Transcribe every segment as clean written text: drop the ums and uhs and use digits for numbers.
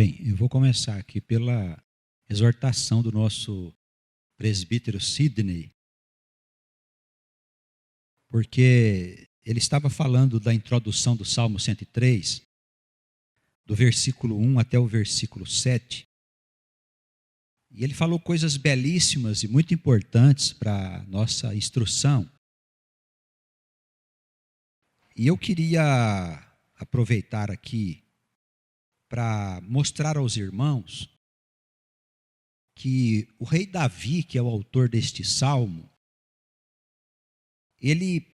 Bem, eu vou começar aqui pela exortação do nosso presbítero Sidney, porque ele estava falando da introdução do Salmo 103, do versículo 1 até o versículo 7, e ele falou coisas belíssimas e muito importantes para a nossa instrução. E eu queria aproveitar aqui para mostrar aos irmãos que o rei Davi, que é o autor deste salmo, ele,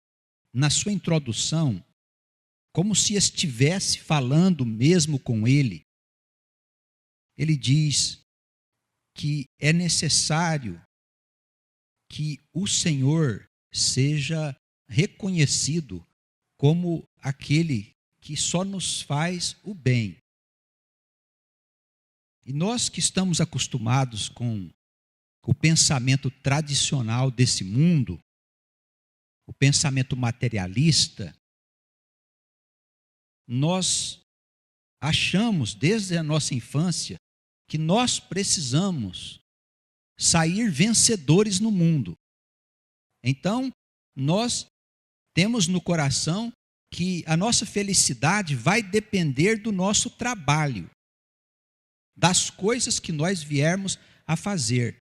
na sua introdução, como se estivesse falando mesmo com ele, ele diz que é necessário que o Senhor seja reconhecido como aquele que só nos faz o bem. E nós que estamos acostumados com o pensamento tradicional desse mundo, o pensamento materialista, nós achamos desde a nossa infância que nós precisamos sair vencedores no mundo. Então, nós temos no coração que a nossa felicidade vai depender do nosso trabalho, das coisas que nós viermos a fazer.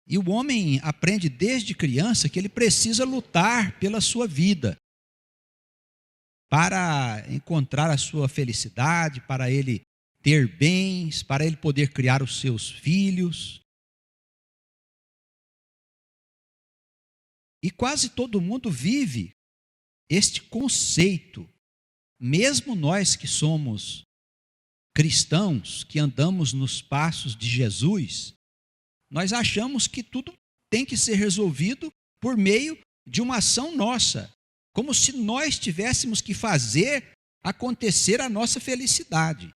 E o homem aprende desde criança que ele precisa lutar pela sua vida, para encontrar a sua felicidade, para ele ter bens, para ele poder criar os seus filhos. E quase todo mundo vive este conceito, mesmo nós que somos cristãos, que andamos nos passos de Jesus, nós achamos que tudo tem que ser resolvido por meio de uma ação nossa, como se nós tivéssemos que fazer acontecer a nossa felicidade.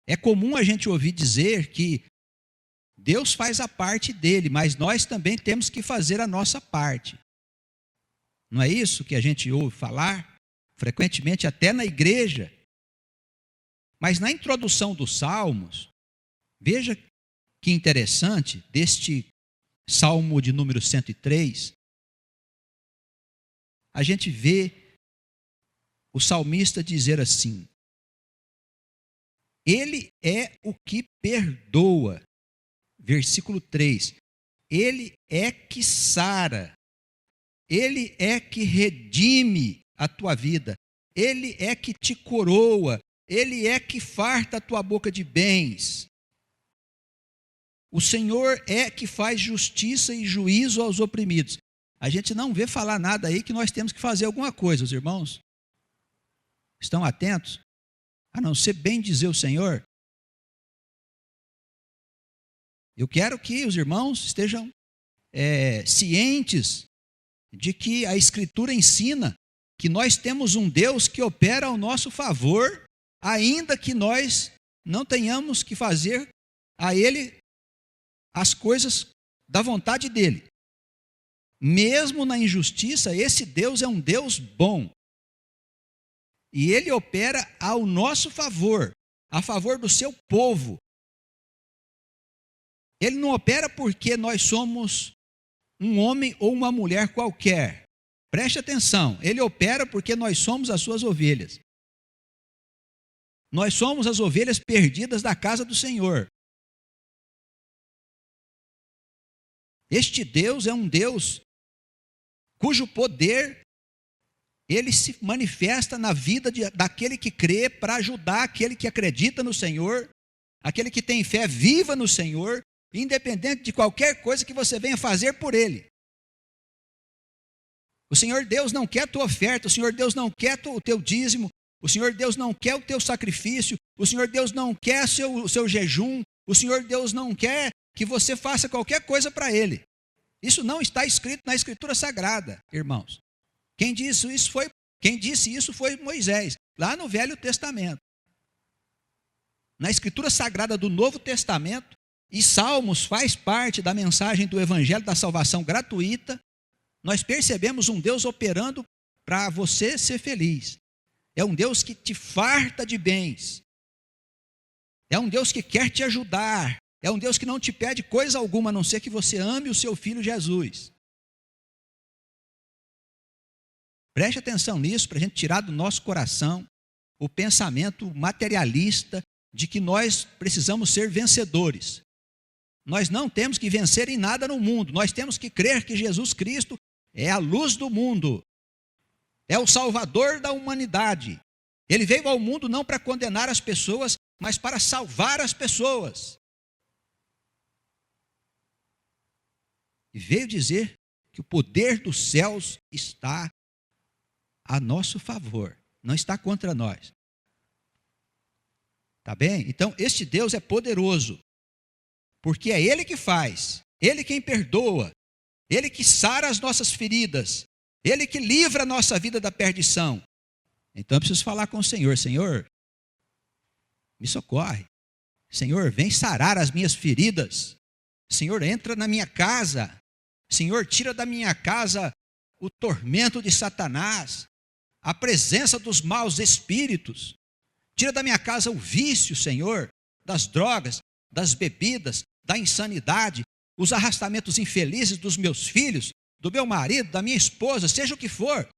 É comum a gente ouvir dizer que Deus faz a parte dele, mas nós também temos que fazer a nossa parte. Não é isso que a gente ouve falar frequentemente até na igreja? Mas na introdução dos Salmos, veja que interessante, deste Salmo de número 103, a gente vê o salmista dizer assim: Ele é o que perdoa, versículo 3, Ele é que sara, Ele é que redime a tua vida, Ele é que te coroa, Ele é que farta a tua boca de bens. O Senhor é que faz justiça e juízo aos oprimidos. A gente não vê falar nada aí que nós temos que fazer alguma coisa, os irmãos estão atentos? A não ser bem dizer o Senhor. Eu quero que os irmãos estejam cientes de que a Escritura ensina que nós temos um Deus que opera ao nosso favor, ainda que nós não tenhamos que fazer a Ele as coisas da vontade dEle. Mesmo na injustiça, esse Deus é um Deus bom. E Ele opera ao nosso favor, a favor do seu povo. Ele não opera porque nós somos um homem ou uma mulher qualquer. Preste atenção, Ele opera porque nós somos as suas ovelhas. Nós somos as ovelhas perdidas da casa do Senhor. Este Deus é um Deus cujo poder Ele se manifesta na vida daquele que crê para ajudar aquele que acredita no Senhor, aquele que tem fé viva no Senhor, independente de qualquer coisa que você venha fazer por Ele. O Senhor Deus não quer a tua oferta, o Senhor Deus não quer o teu dízimo, o Senhor Deus não quer o teu sacrifício, o Senhor Deus não quer o seu jejum, o Senhor Deus não quer que você faça qualquer coisa para Ele. Isso não está escrito na Escritura Sagrada, irmãos. Quem disse isso foi Moisés, lá no Velho Testamento. Na Escritura Sagrada do Novo Testamento, e Salmos faz parte da mensagem do Evangelho da salvação gratuita, nós percebemos um Deus operando para você ser feliz. É um Deus que te farta de bens. É um Deus que quer te ajudar. É um Deus que não te pede coisa alguma, a não ser que você ame o seu Filho Jesus. Preste atenção nisso, para a gente tirar do nosso coração o pensamento materialista de que nós precisamos ser vencedores. Nós não temos que vencer em nada no mundo. Nós temos que crer que Jesus Cristo é a luz do mundo. É o Salvador da humanidade. Ele veio ao mundo não para condenar as pessoas, mas para salvar as pessoas. E veio dizer que o poder dos céus está a nosso favor, não está contra nós. Tá bem? Então, este Deus é poderoso, porque é Ele que faz, Ele quem perdoa, Ele que sara as nossas feridas, Ele que livra a nossa vida da perdição. Então eu preciso falar com o Senhor: Senhor, me socorre. Senhor, vem sarar as minhas feridas. Senhor, entra na minha casa. Senhor, tira da minha casa o tormento de Satanás, a presença dos maus espíritos. Tira da minha casa o vício, Senhor, das drogas, das bebidas, da insanidade, os arrastamentos infelizes dos meus filhos, do meu marido, da minha esposa, seja o que for.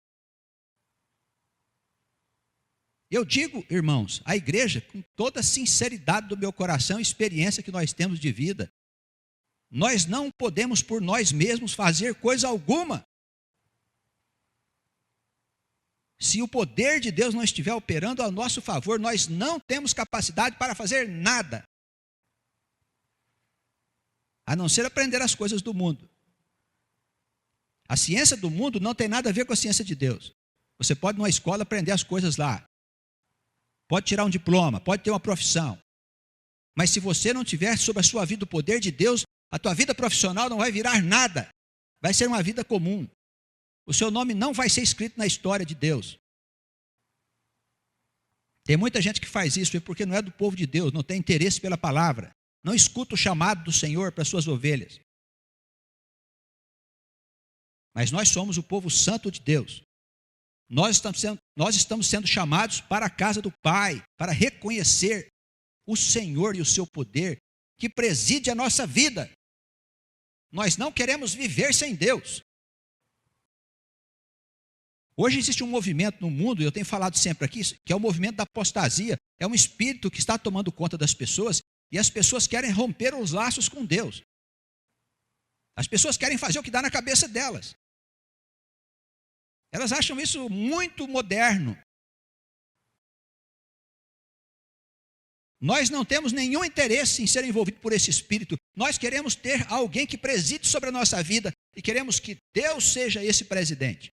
Eu digo, irmãos, à igreja, com toda a sinceridade do meu coração e experiência que nós temos de vida, nós não podemos por nós mesmos fazer coisa alguma. Se o poder de Deus não estiver operando a nosso favor, nós não temos capacidade para fazer nada, a não ser aprender as coisas do mundo. A ciência do mundo não tem nada a ver com a ciência de Deus. Você pode, numa escola, aprender as coisas lá. Pode tirar um diploma, pode ter uma profissão. Mas se você não tiver sobre a sua vida o poder de Deus, a tua vida profissional não vai virar nada. Vai ser uma vida comum. O seu nome não vai ser escrito na história de Deus. Tem muita gente que faz isso porque não é do povo de Deus, não tem interesse pela palavra, não escuta o chamado do Senhor para as suas ovelhas. Mas nós somos o povo santo de Deus. Nós estamos sendo chamados para a casa do Pai, para reconhecer o Senhor e o seu poder que preside a nossa vida. Nós não queremos viver sem Deus. Hoje existe um movimento no mundo, e eu tenho falado sempre aqui, que é o movimento da apostasia. É um espírito que está tomando conta das pessoas, e as pessoas querem romper os laços com Deus. As pessoas querem fazer o que dá na cabeça delas. Elas acham isso muito moderno. Nós não temos nenhum interesse em ser envolvido por esse espírito. Nós queremos ter alguém que preside sobre a nossa vida e queremos que Deus seja esse presidente.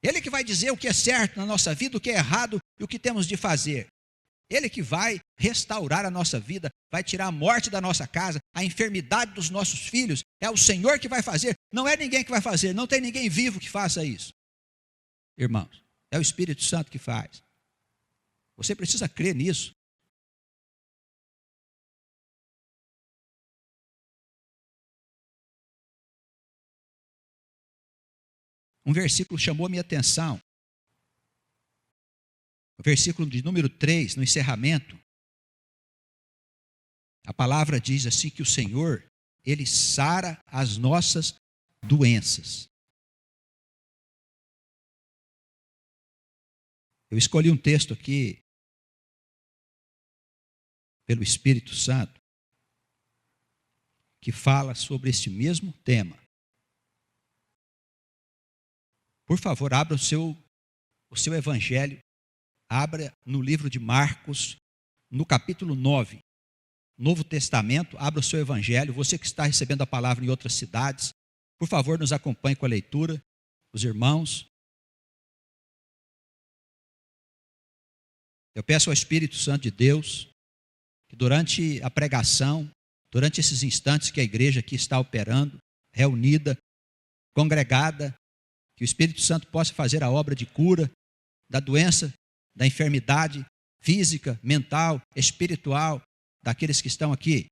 Ele que vai dizer o que é certo na nossa vida, o que é errado e o que temos de fazer. Ele que vai restaurar a nossa vida, vai tirar a morte da nossa casa, a enfermidade dos nossos filhos. É o Senhor que vai fazer, não é ninguém que vai fazer, não tem ninguém vivo que faça isso. Irmãos, é o Espírito Santo que faz. Você precisa crer nisso. Um versículo chamou a minha atenção. O versículo de número 3, no encerramento. A palavra diz assim que o Senhor, Ele sara as nossas doenças. Eu escolhi um texto aqui, pelo Espírito Santo, que fala sobre este mesmo tema. Por favor, abra o seu evangelho, abra no livro de Marcos, no capítulo 9, Novo Testamento, abra o seu evangelho. Você que está recebendo a palavra em outras cidades, por favor, nos acompanhe com a leitura, os irmãos. Eu peço ao Espírito Santo de Deus, que durante a pregação, durante esses instantes que a igreja aqui está operando, reunida, congregada, que o Espírito Santo possa fazer a obra de cura da doença, da enfermidade física, mental, espiritual, daqueles que estão aqui,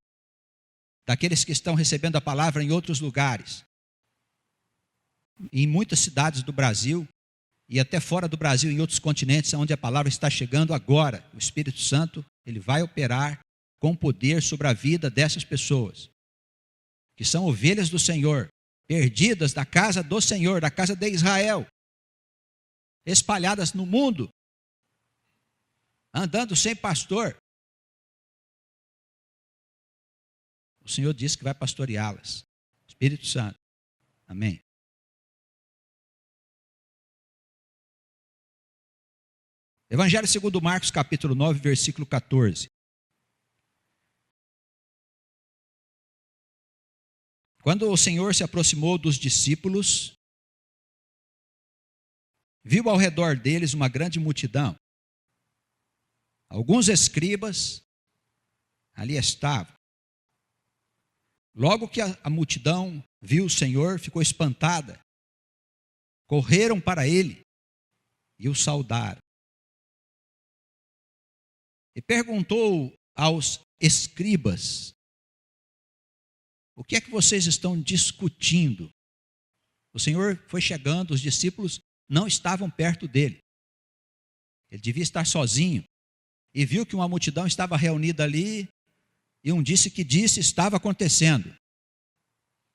daqueles que estão recebendo a palavra em outros lugares. Em muitas cidades do Brasil, e até fora do Brasil, em outros continentes, onde a palavra está chegando agora. O Espírito Santo, ele vai operar com poder sobre a vida dessas pessoas, que são ovelhas do Senhor, perdidas da casa do Senhor, da casa de Israel, espalhadas no mundo, andando sem pastor. O Senhor disse que vai pastoreá-las. Espírito Santo. Amém. Evangelho segundo Marcos, capítulo 9, versículo 14. Quando o Senhor se aproximou dos discípulos, viu ao redor deles uma grande multidão. Alguns escribas ali estavam. Logo que a multidão viu o Senhor, ficou espantada. Correram para ele e o saudaram. E perguntou aos escribas: o que é que vocês estão discutindo? O Senhor foi chegando, os discípulos não estavam perto dele. Ele devia estar sozinho. E viu que uma multidão estava reunida ali, e um disse que estava acontecendo.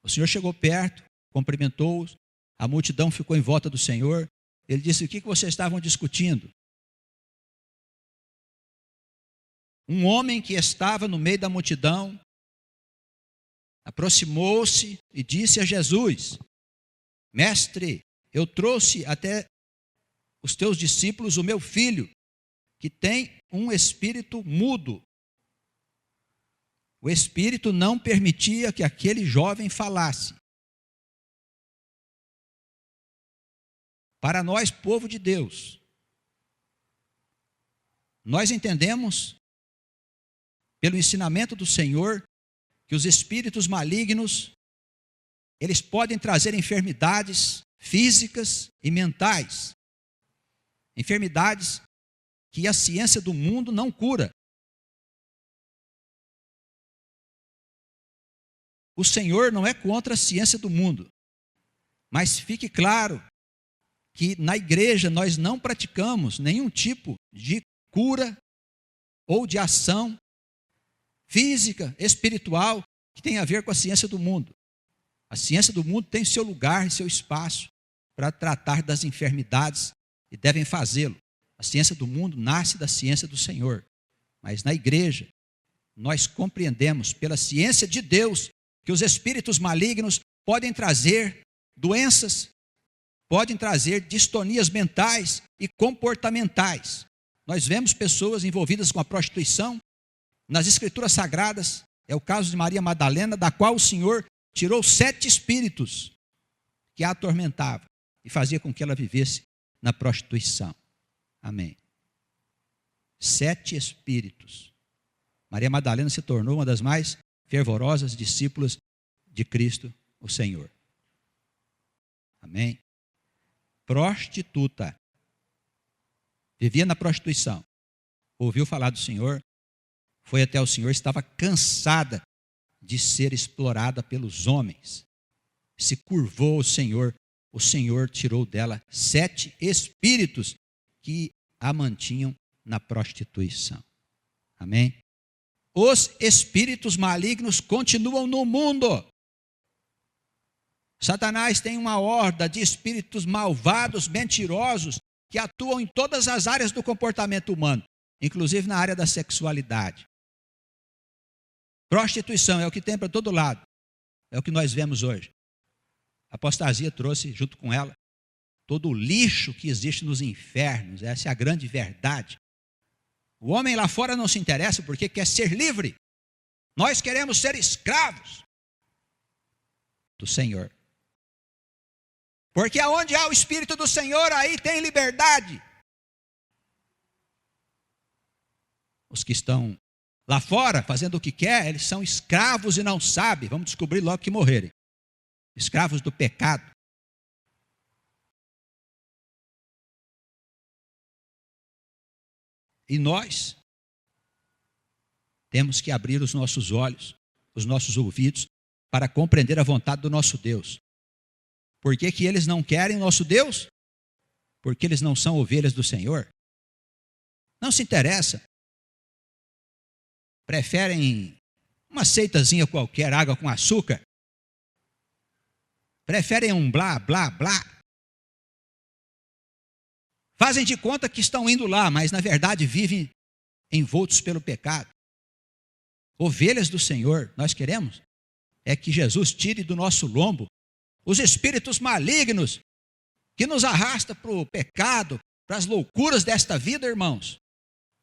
O Senhor chegou perto, cumprimentou-os, a multidão ficou em volta do Senhor. Ele disse: o que vocês estavam discutindo? Um homem que estava no meio da multidão aproximou-se e disse a Jesus: Mestre, eu trouxe até os teus discípulos o meu filho, que tem um espírito mudo. O espírito não permitia que aquele jovem falasse. Para nós, povo de Deus, nós entendemos, pelo ensinamento do Senhor, que os espíritos malignos, eles podem trazer enfermidades físicas e mentais. Enfermidades que a ciência do mundo não cura. O Senhor não é contra a ciência do mundo, mas fique claro que na igreja nós não praticamos nenhum tipo de cura ou de ação física, espiritual, que tem a ver com a ciência do mundo. A ciência do mundo tem seu lugar e seu espaço para tratar das enfermidades e devem fazê-lo. A ciência do mundo nasce da ciência do Senhor. Mas na igreja, nós compreendemos pela ciência de Deus que os espíritos malignos podem trazer doenças, podem trazer distonias mentais e comportamentais. Nós vemos pessoas envolvidas com a prostituição. Nas Escrituras Sagradas, é o caso de Maria Madalena, da qual o Senhor tirou 7 espíritos que a atormentavam e fazia com que ela vivesse na prostituição. Amém. 7 espíritos. Maria Madalena se tornou uma das mais fervorosas discípulas de Cristo, o Senhor. Amém. Prostituta. Vivia na prostituição. Ouviu falar do Senhor, foi até o Senhor, estava cansada de ser explorada pelos homens. Se curvou ao Senhor, o Senhor tirou dela 7 espíritos que a mantinham na prostituição. Amém? Os espíritos malignos continuam no mundo. Satanás tem uma horda de espíritos malvados, mentirosos, que atuam em todas as áreas do comportamento humano, inclusive na área da sexualidade. Prostituição é o que tem para todo lado. É o que nós vemos hoje. A apostasia trouxe junto com ela todo o lixo que existe nos infernos. Essa é a grande verdade. O homem lá fora não se interessa porque quer ser livre. Nós queremos ser escravos do Senhor. Porque aonde há o Espírito do Senhor, aí tem liberdade. Os que estão lá fora, fazendo o que quer, eles são escravos e não sabem. Vamos descobrir logo que morrerem. Escravos do pecado. E nós temos que abrir os nossos olhos, os nossos ouvidos, para compreender a vontade do nosso Deus. Por que que eles não querem o nosso Deus? porque eles não são ovelhas do Senhor? Não se interessa. Preferem uma seitazinha qualquer, água com açúcar. Preferem um blá, blá, blá. Fazem de conta que estão indo lá, mas na verdade vivem envoltos pelo pecado. Ovelhas do Senhor, nós queremos é que Jesus tire do nosso lombo os espíritos malignos que nos arrastam para o pecado, para as loucuras desta vida, irmãos.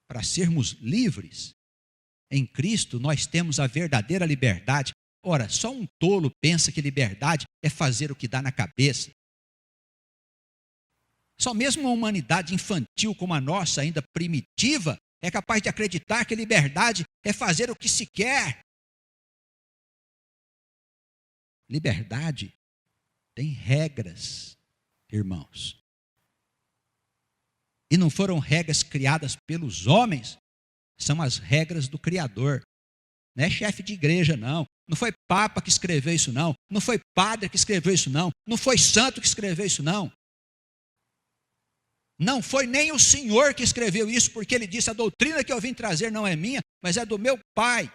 Para sermos livres, em Cristo nós temos a verdadeira liberdade. Ora, só um tolo pensa que liberdade é fazer o que dá na cabeça. Só mesmo uma humanidade infantil como a nossa, ainda primitiva, é capaz de acreditar que liberdade é fazer o que se quer. Liberdade tem regras, irmãos. E não foram regras criadas pelos homens, são as regras do Criador. Não é chefe de igreja, não. Não foi papa que escreveu isso, não. Não foi padre que escreveu isso, não. Não foi santo que escreveu isso, não. Não foi nem o Senhor que escreveu isso, porque ele disse: a doutrina que eu vim trazer não é minha, mas é do meu Pai.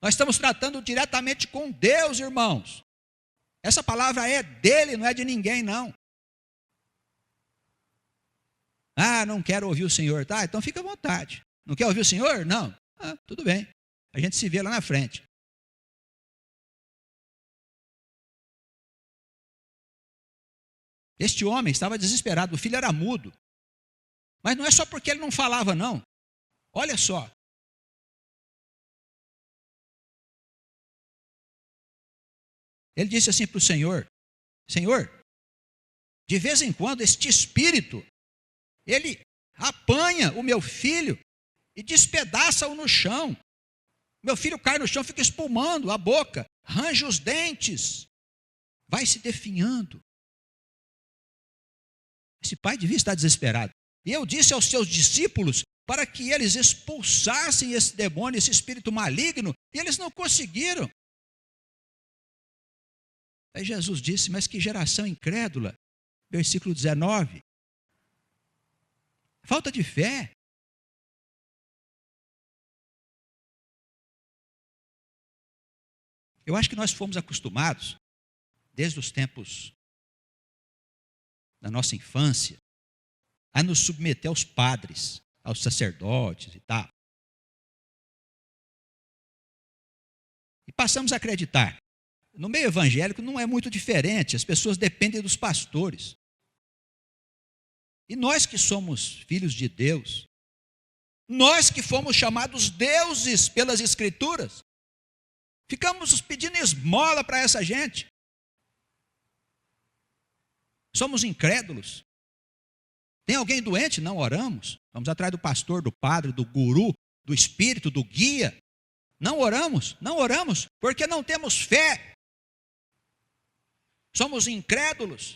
Nós estamos tratando diretamente com Deus, irmãos. Essa palavra é dele, não é de ninguém, não. Ah, não quero ouvir o Senhor, tá? Então fica à vontade. Não quer ouvir o Senhor? Não. Ah, tudo bem. A gente se vê lá na frente. Este homem estava desesperado, o filho era mudo. Mas não é só porque ele não falava, não. Olha só. Ele disse assim para o Senhor: Senhor, de vez em quando este espírito, ele apanha o meu filho e despedaça-o no chão. Meu filho cai no chão, fica espumando a boca, arranja os dentes, vai se definhando. Esse pai devia estar desesperado. E eu disse aos seus discípulos para que eles expulsassem esse demônio, esse espírito maligno, e eles não conseguiram. Aí Jesus disse: mas que geração incrédula. Versículo 19. Falta de fé. Eu acho que nós fomos acostumados, desde os tempos da nossa infância, a nos submeter aos padres, aos sacerdotes e tal. E passamos a acreditar. No meio evangélico não é muito diferente, as pessoas dependem dos pastores. E nós que somos filhos de Deus, nós que fomos chamados deuses pelas Escrituras, ficamos pedindo esmola para essa gente. Somos incrédulos. Tem alguém doente? Não oramos. Vamos atrás do pastor, do padre, do guru, do espírito, do guia. Não oramos, porque não temos fé. Somos incrédulos.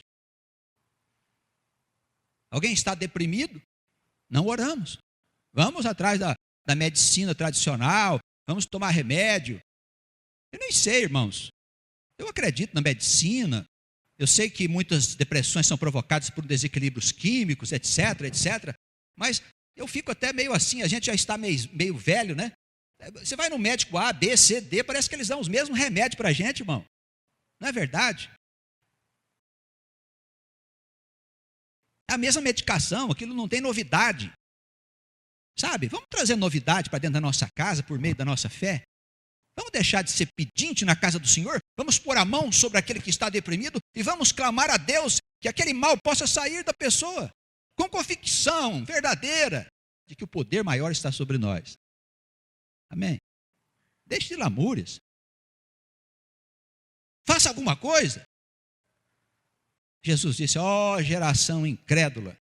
Alguém está deprimido? Não oramos. Vamos atrás da medicina tradicional, vamos tomar remédio. Eu nem sei, irmãos. Eu acredito na medicina. Eu sei que muitas depressões são provocadas por desequilíbrios químicos, etc, etc. Mas eu fico até meio assim, a gente já está meio velho, né? Você vai no médico A, B, C, D, parece que eles dão os mesmos remédios para a gente, irmão. Não é verdade? É a mesma medicação, aquilo não tem novidade. Sabe? Vamos trazer novidade para dentro da nossa casa por meio da nossa fé. Vamos deixar de ser pedinte na casa do Senhor? Vamos pôr a mão sobre aquele que está deprimido e vamos clamar a Deus que aquele mal possa sair da pessoa, com convicção verdadeira de que o poder maior está sobre nós. Amém? Deixe de lamúrias. Faça alguma coisa. Jesus disse: ó, geração incrédula.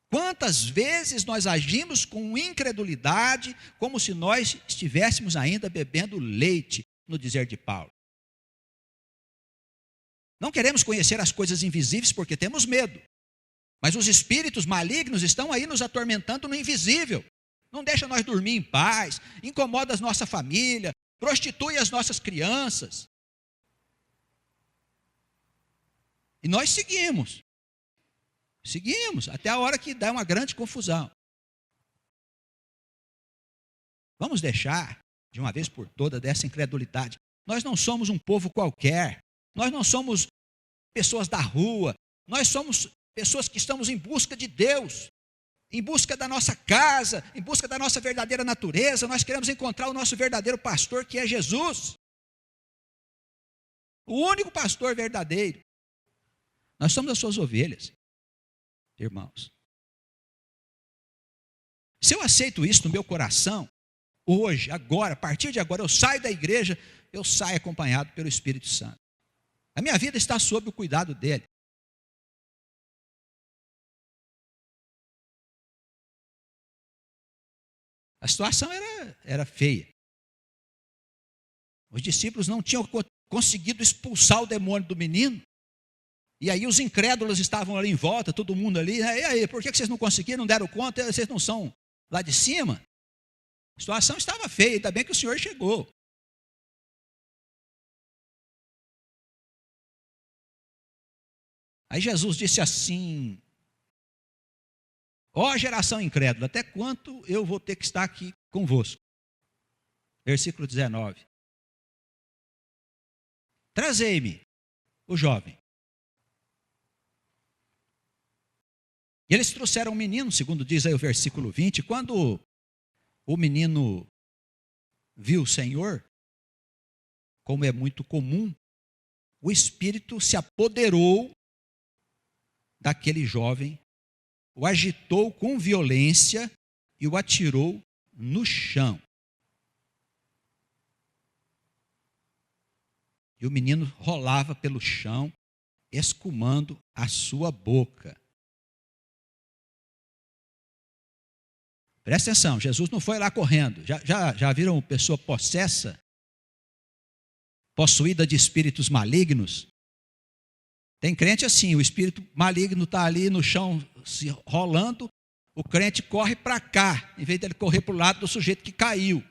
Quantas vezes nós agimos com incredulidade, como se nós estivéssemos ainda bebendo leite, no dizer de Paulo. Não queremos conhecer as coisas invisíveis porque temos medo. Mas os espíritos malignos estão aí nos atormentando no invisível. Não deixa nós dormir em paz, incomoda a nossa família, prostitui as nossas crianças. E nós seguimos. Seguimos, até a hora que dá uma grande confusão. Vamos deixar, de uma vez por todas, dessa incredulidade. Nós não somos um povo qualquer. Nós não somos pessoas da rua. Nós somos pessoas que estamos em busca de Deus, em busca da nossa casa, em busca da nossa verdadeira natureza. Nós queremos encontrar o nosso verdadeiro pastor, que é Jesus. O único pastor verdadeiro. Nós somos as suas ovelhas, irmãos. Se eu aceito isso no meu coração, hoje, agora, a partir de agora, eu saio da igreja, eu saio acompanhado pelo Espírito Santo. A minha vida está sob o cuidado dele. A situação era feia. Os discípulos não tinham conseguido expulsar o demônio do menino. E aí os incrédulos estavam ali em volta, todo mundo ali. E aí, por que vocês não conseguiram, não deram conta? Vocês não são lá de cima? A situação estava feia, ainda bem que o Senhor chegou. Aí Jesus disse assim: ó geração incrédula, até quanto eu vou ter que estar aqui convosco? Versículo 19. Trazei-me o jovem. E eles trouxeram um menino, segundo diz aí o versículo 20. Quando o menino viu o Senhor, como é muito comum, o Espírito se apoderou daquele jovem, o agitou com violência e o atirou no chão. E o menino rolava pelo chão, escumando a sua boca. Presta atenção, Jesus não foi lá correndo. Já viram pessoa possessa? Possuída de espíritos malignos? Tem crente assim, o espírito maligno está ali no chão se rolando, o crente corre para cá, em vez dele correr para o lado do sujeito que caiu,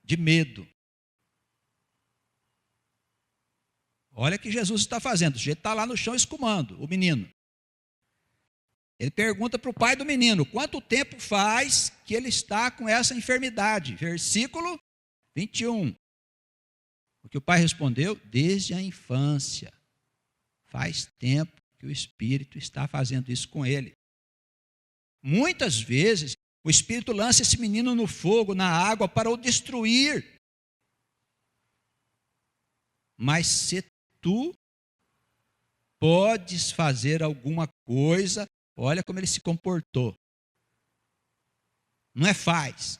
de medo. Olha o que Jesus está fazendo, o sujeito está lá no chão escumando, o menino. Ele pergunta para o pai do menino, quanto tempo faz que ele está com essa enfermidade? Versículo 21. O que o pai respondeu, desde a infância. Faz tempo que o Espírito está fazendo isso com ele. Muitas vezes, o Espírito lança esse menino no fogo, na água, para o destruir. Mas se tu podes fazer alguma coisa, olha como ele se comportou. Não é faz.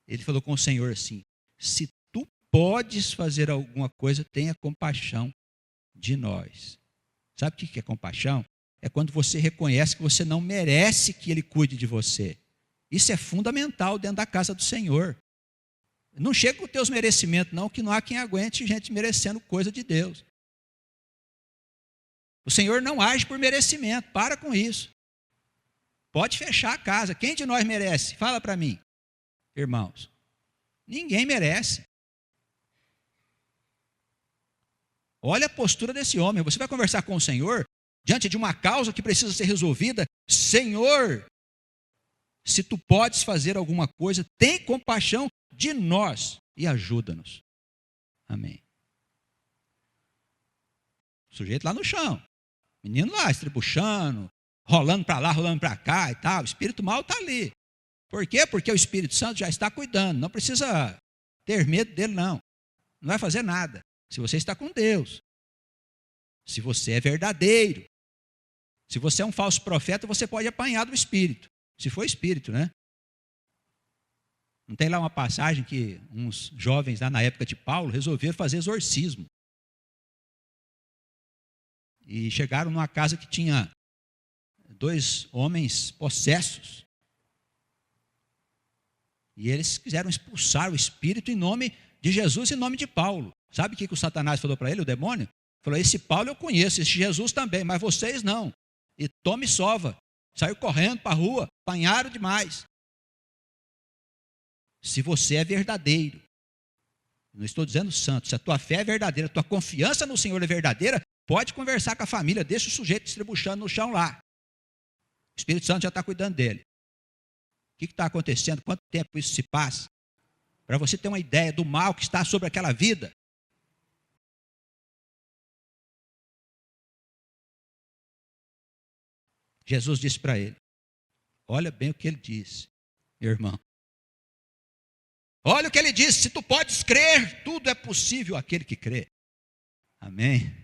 Ele falou com o Senhor assim, se tu podes fazer alguma coisa, tenha compaixão de nós. Sabe o que é compaixão? É quando você reconhece que você não merece que Ele cuide de você. Isso é fundamental dentro da casa do Senhor. Não chega com os teus merecimentos, não, que não há quem aguente gente merecendo coisa de Deus. O Senhor não age por merecimento, para com isso. Pode fechar a casa. Quem de nós merece? Fala para mim, irmãos. Ninguém merece. Olha a postura desse homem. Você vai conversar com o Senhor diante de uma causa que precisa ser resolvida. Senhor, se tu podes fazer alguma coisa, tem compaixão de nós e ajuda-nos. Amém. O sujeito lá no chão, menino lá estribuchando, rolando para lá, rolando para cá e tal. O espírito mau está ali. Por quê? Porque o Espírito Santo já está cuidando. Não precisa ter medo dele, não. Não vai fazer nada. Se você está com Deus, se você é verdadeiro, se você é um falso profeta, você pode apanhar do Espírito, se for Espírito, né? Não tem lá uma passagem que uns jovens lá na época de Paulo resolveram fazer exorcismo. E chegaram numa casa que tinha 2 homens possessos. E eles quiseram expulsar o espírito em nome de Jesus e em nome de Paulo. Sabe o que o Satanás falou para ele, o demônio? Falou, esse Paulo eu conheço, esse Jesus também, mas vocês não. E tome sova. Saiu correndo para a rua, apanharam demais. Se você é verdadeiro, não estou dizendo santo, se a tua fé é verdadeira, a tua confiança no Senhor é verdadeira, pode conversar com a família, deixa o sujeito estribuchando no chão lá. O Espírito Santo já está cuidando dele. O que está acontecendo? Quanto tempo isso se passa? Para você ter uma ideia do mal que está sobre aquela vida. Jesus disse para ele, olha bem o que ele disse, meu irmão. Olha o que ele disse, se tu podes crer, tudo é possível àquele que crê. Amém?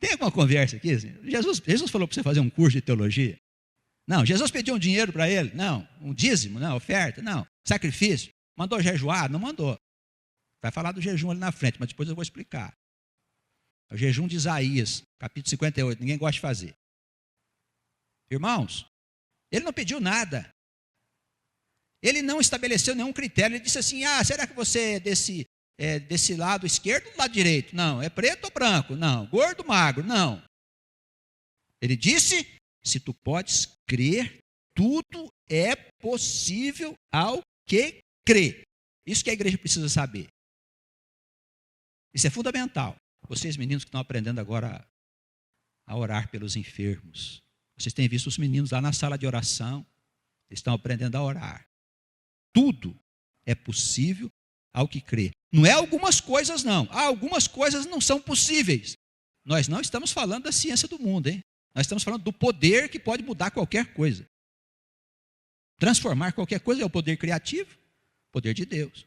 Tem alguma conversa aqui? Jesus falou para você fazer um curso de teologia? Não. Jesus pediu um dinheiro para ele? Não. Um dízimo? Não. Oferta? Não. Sacrifício? Mandou jejuar? Não mandou. Vai falar do jejum ali na frente, mas depois eu vou explicar. O jejum de Isaías, capítulo 58, ninguém gosta de fazer. Irmãos, ele não pediu nada. Ele não estabeleceu nenhum critério. Ele disse assim, será que você é desse lado esquerdo ou do lado direito? Não. É preto ou branco? Não. Gordo ou magro? Não. Ele disse, se tu podes crer, tudo é possível ao que crê. Isso que a igreja precisa saber. Isso é fundamental. Vocês meninos que estão aprendendo agora a orar pelos enfermos. Vocês têm visto os meninos lá na sala de oração. Eles estão aprendendo a orar. Tudo é possível ao que crê. Não é algumas coisas, não. Algumas coisas não são possíveis. Nós não estamos falando da ciência do mundo, hein? Nós estamos falando do poder que pode mudar qualquer coisa. Transformar qualquer coisa é o poder criativo, poder de Deus.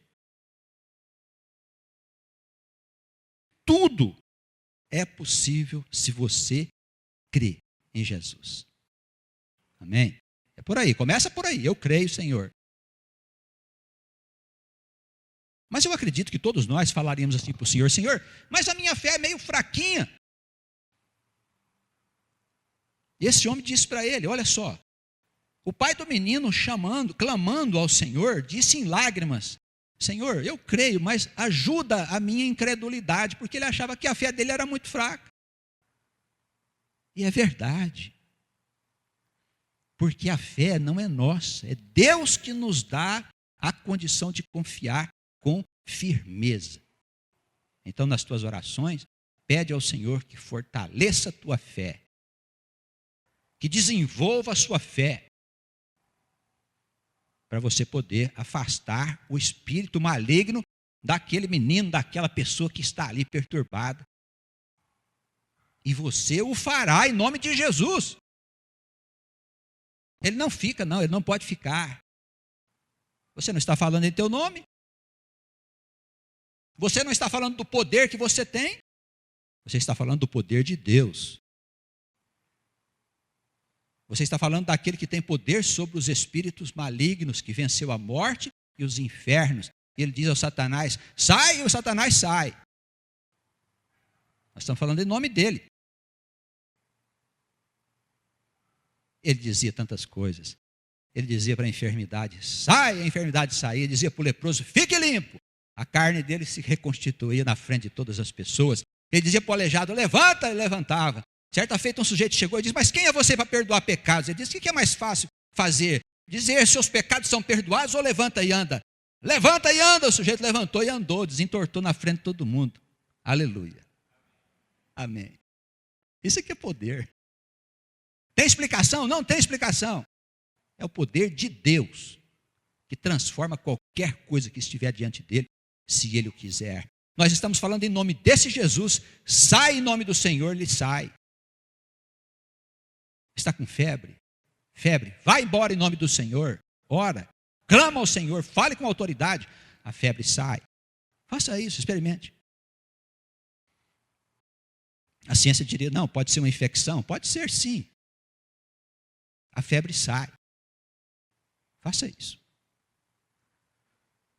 Tudo é possível se você crê em Jesus. Amém? É por aí, começa por aí. Eu creio, Senhor. Mas eu acredito que todos nós falaríamos assim para o Senhor, Senhor, mas a minha fé é meio fraquinha. E esse homem disse para ele, olha só, o pai do menino clamando ao Senhor, disse em lágrimas, Senhor, eu creio, mas ajuda a minha incredulidade, porque ele achava que a fé dele era muito fraca. E é verdade. Porque a fé não é nossa, é Deus que nos dá a condição de confiar com firmeza. Então, nas tuas orações, pede ao Senhor que fortaleça a tua fé, que desenvolva a sua fé, para você poder afastar o espírito maligno daquele menino, daquela pessoa que está ali perturbada. E você o fará em nome de Jesus. Ele não fica, não, ele não pode ficar. Você não está falando em teu nome? Você não está falando do poder que você tem? Você está falando do poder de Deus. Você está falando daquele que tem poder sobre os espíritos malignos, que venceu a morte e os infernos. Ele diz ao Satanás, sai, e o Satanás sai. Nós estamos falando em nome dele. Ele dizia tantas coisas. Ele dizia para a enfermidade, sai, a enfermidade saía. Ele dizia para o leproso, fique limpo. A carne dele se reconstituía na frente de todas as pessoas. Ele dizia para o aleijado, levanta, ele levantava. Certa feita um sujeito chegou e disse, mas quem é você para perdoar pecados? Ele disse, o que é mais fácil fazer? Dizer, seus pecados são perdoados ou levanta e anda? Levanta e anda. O sujeito levantou e andou, desentortou na frente de todo mundo. Aleluia. Amém. Isso aqui é poder. Tem explicação? Não tem explicação. É o poder de Deus que transforma qualquer coisa que estiver diante dele, se ele o quiser. Nós estamos falando em nome desse Jesus. Sai em nome do Senhor, ele sai. Está com febre? Febre, vai embora em nome do Senhor. Ora, clama ao Senhor, fale com autoridade. A febre sai. Faça isso, experimente. A ciência diria, não, pode ser uma infecção. Pode ser sim. A febre sai. Faça isso.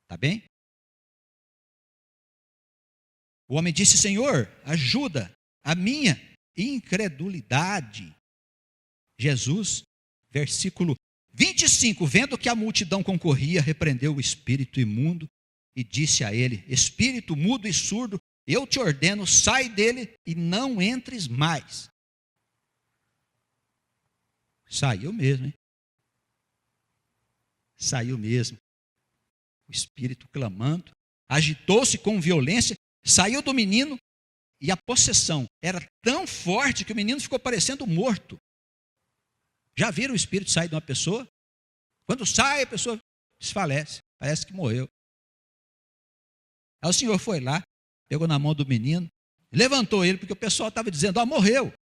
Tá bem? O homem disse, Senhor, ajuda a minha incredulidade. Jesus, versículo 25, vendo que a multidão concorria, repreendeu o espírito imundo e disse a ele, espírito mudo e surdo, eu te ordeno, sai dele e não entres mais. Saiu mesmo, hein? Saiu mesmo. O espírito clamando, agitou-se com violência, saiu do menino E a possessão era tão forte que o menino ficou parecendo morto. Já viram o espírito sair de uma pessoa? Quando sai, a pessoa desfalece, parece que morreu. Aí o Senhor foi lá, pegou na mão do menino, levantou ele, porque o pessoal estava dizendo, morreu.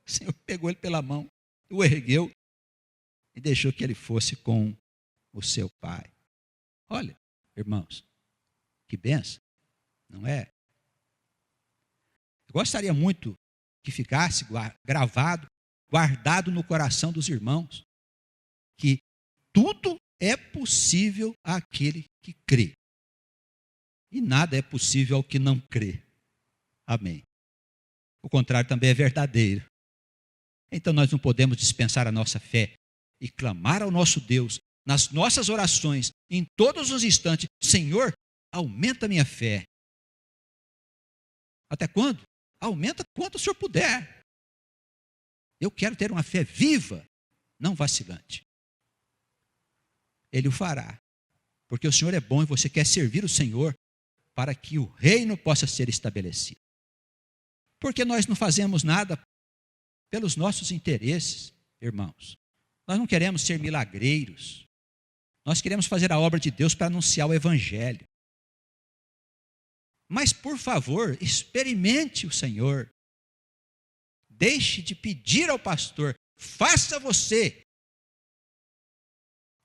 O Senhor pegou ele pela mão, o ergueu e deixou que ele fosse com o seu pai. Olha, irmãos, que bênção, não é? Eu gostaria muito que ficasse gravado, guardado no coração dos irmãos, que tudo é possível àquele que crê. E nada é possível ao que não crê. Amém. O contrário também é verdadeiro. Então nós não podemos dispensar a nossa fé e clamar ao nosso Deus nas nossas orações, em todos os instantes: Senhor, aumenta a minha fé. Até quando? Aumenta quanto o Senhor puder. Eu quero ter uma fé viva, não vacilante. Ele o fará, porque o Senhor é bom e você quer servir o Senhor para que o reino possa ser estabelecido. Porque nós não fazemos nada pelos nossos interesses, irmãos. Nós não queremos ser milagreiros. Nós queremos fazer a obra de Deus para anunciar o Evangelho. Mas, por favor, experimente o Senhor. Deixe de pedir ao pastor, faça você.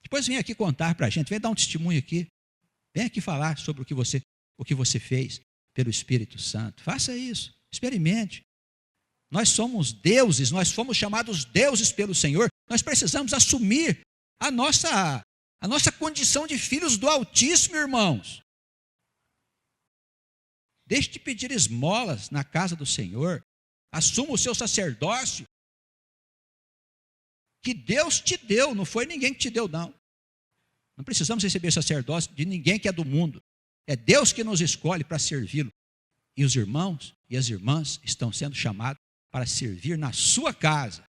Depois vem aqui contar para a gente, vem dar um testemunho aqui. Vem aqui falar sobre o que você fez pelo Espírito Santo. Faça isso, experimente. Nós somos deuses, nós fomos chamados deuses pelo Senhor. Nós precisamos assumir a nossa condição de filhos do Altíssimo, irmãos. Deixe de pedir esmolas na casa do Senhor. Assuma o seu sacerdócio. Que Deus te deu, não foi ninguém que te deu, não. Não precisamos receber sacerdócio de ninguém que é do mundo. É Deus que nos escolhe para servi-lo. E os irmãos e as irmãs estão sendo chamados para servir na sua casa.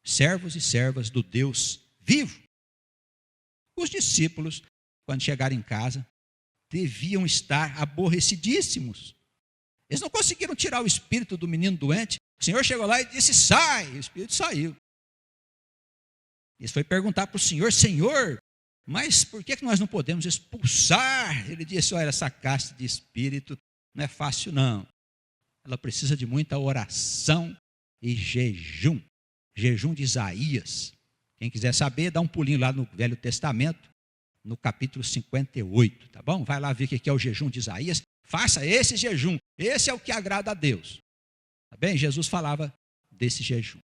Servos e servas do Deus vivo. Os discípulos, quando chegaram em casa, deviam estar aborrecidíssimos. Eles não conseguiram tirar o espírito do menino doente. O Senhor chegou lá e disse: sai. O espírito saiu. Eles foi perguntar para o Senhor: Senhor, mas por que nós não podemos expulsar? Ele disse: olha, essa casta de espírito não é fácil, não. Ela precisa de muita oração e jejum. Jejum de Isaías. Quem quiser saber, dá um pulinho lá no Velho Testamento, no capítulo 58, tá bom? Vai lá ver o que é o jejum de Isaías. Faça esse jejum. Esse é o que agrada a Deus. Tá bem? Jesus falava desse jejum.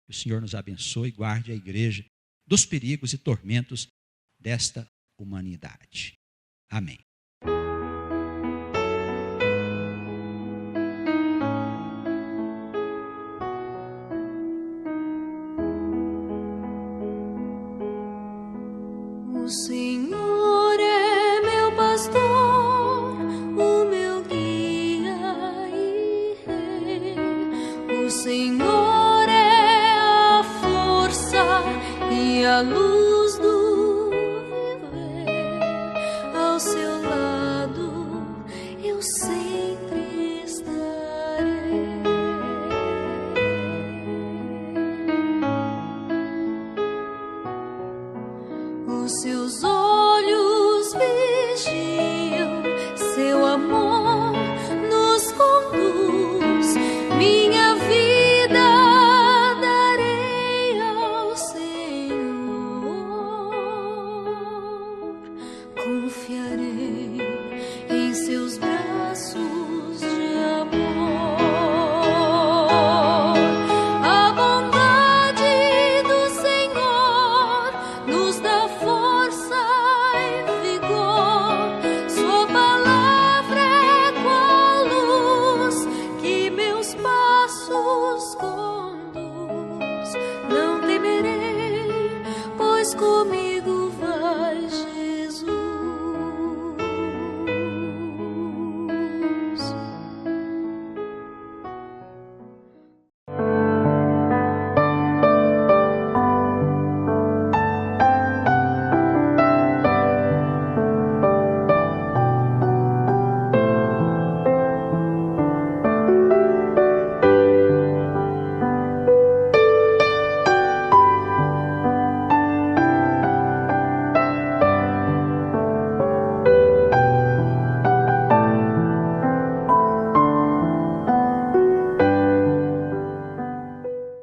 Que o Senhor nos abençoe e guarde a igreja dos perigos e tormentos desta humanidade. Amém.